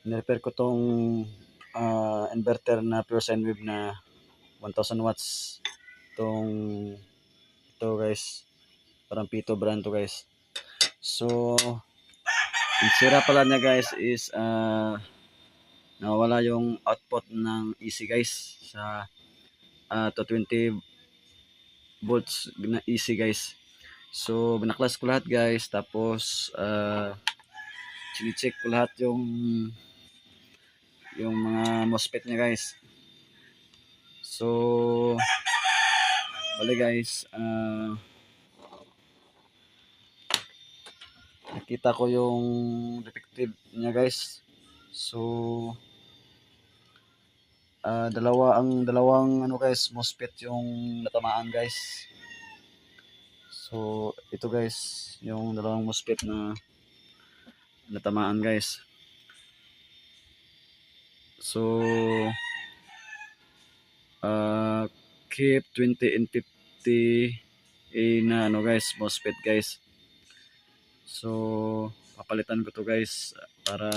Nirepair ko tong inverter na pure sine wave na 1000 watts. Itong ito guys, parang Pito brand to guys. So ang sira pala niya guys is nawala yung output ng AC guys sa 220 volts na AC guys. So binaklas ko lahat guys, tapos chine-check ko lahat yung mga MOSFET niya guys. So bali guys, nakita ko yung defective niya guys. So dalawang ano guys, MOSFET yung natamaan guys. So ito guys, yung dalawang MOSFET na natamaan guys. So keep 20 and 50 na ano guys, MOSFET guys. So papalitan ko to guys para